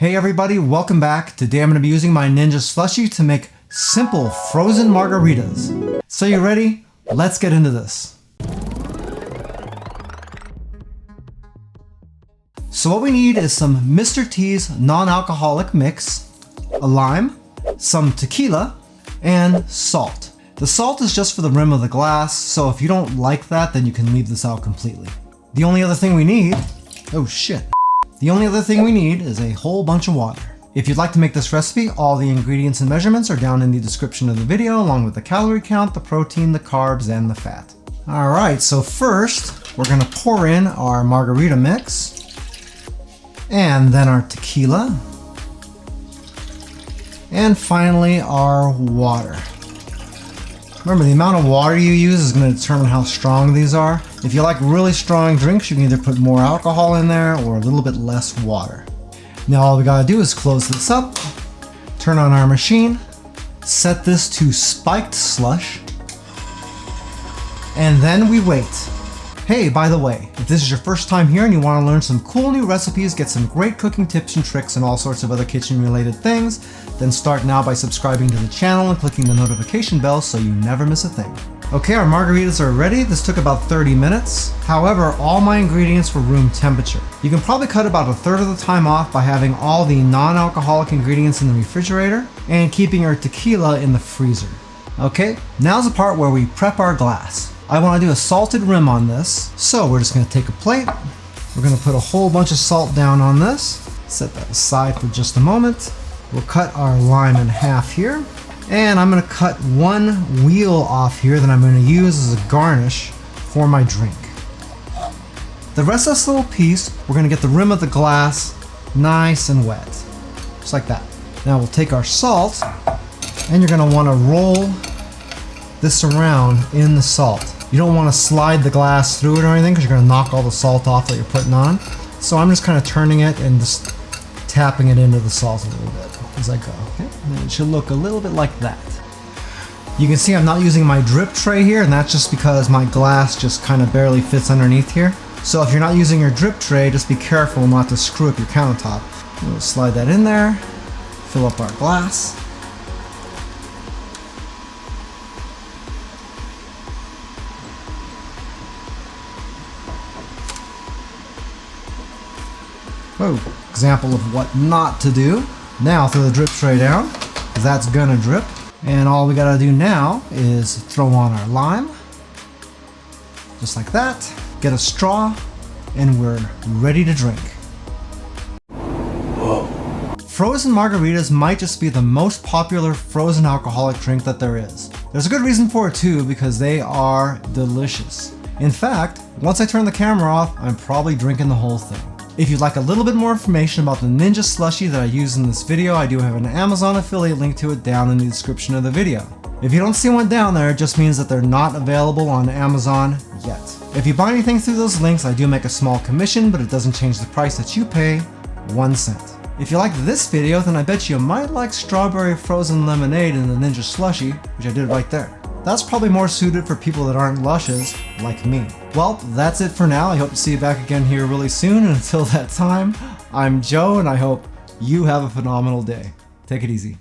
Hey everybody, welcome back. Today I'm going to be using my Ninja Slushi to make simple frozen margaritas. So you ready? Let's get into this. So what we need is some Mr. T's non-alcoholic mix, a lime, some tequila, and salt. The salt is just for the rim of the glass, so if you don't like that, then you can leave this out completely. The only other thing we need, The only other thing we need is a whole bunch of water. If you'd like to make this recipe, all the ingredients and measurements are down in the description of the video, along with the calorie count, the protein, the carbs, and the fat. Alright, so first, we're gonna pour in our margarita mix, and then our tequila, and finally our water. Remember, the amount of water you use is going to determine how strong these are. If you like really strong drinks, you can either put more alcohol in there or a little bit less water. Now all we gotta do is close this up, turn on our machine, set this to spiked slush, and then we wait. Hey, by the way, if this is your first time here and you want to learn some cool new recipes, get some great cooking tips and tricks and all sorts of other kitchen related things, then start now by subscribing to the channel and clicking the notification bell so you never miss a thing. Okay, our margaritas are ready. This took about 30 minutes. However, all my ingredients were room temperature. You can probably cut about a third of the time off by having all the non-alcoholic ingredients in the refrigerator and keeping your tequila in the freezer. Okay, now's the part where we prep our glass. I want to do a salted rim on this, so we're just going to take a plate. We're going to put a whole bunch of salt down on this. Set that aside for just a moment. We'll cut our lime in half here. And I'm going to cut one wheel off here that I'm going to use as a garnish for my drink. The rest of this little piece, we're going to get the rim of the glass nice and wet. Just like that. Now we'll take our salt, and you're going to want to roll this around in the salt. You don't want to slide the glass through it or anything because you're going to knock all the salt off that you're putting on. So I'm just kind of turning it and just tapping it into the salt a little bit as I go. Okay? And it should look a little bit like that. You can see I'm not using my drip tray here, and that's just because my glass just kind of barely fits underneath here. So if you're not using your drip tray, just be careful not to screw up your countertop. We'll slide that in there, fill up our glass. Whoa. Example of what not to do. Now throw the drip tray down, because that's gonna drip. And all we gotta do now is throw on our lime, just like that. Get a straw, and we're ready to drink. Whoa. Frozen margaritas might just be the most popular frozen alcoholic drink that there is. There's a good reason for it too, because they are delicious. In fact, once I turn the camera off, I'm probably drinking the whole thing. If you'd like a little bit more information about the Ninja Slushi that I used in this video, I do have an Amazon affiliate link to it down in the description of the video. If you don't see one down there, it just means that they're not available on Amazon yet. If you buy anything through those links, I do make a small commission, but it doesn't change the price that you pay, 1 cent. If you liked this video, then I bet you might like strawberry frozen lemonade in the Ninja Slushi, which I did right there. That's probably more suited for people that aren't lushes like me. Well, that's it for now. I hope to see you back again here really soon. And until that time, I'm Joe, and I hope you have a phenomenal day. Take it easy.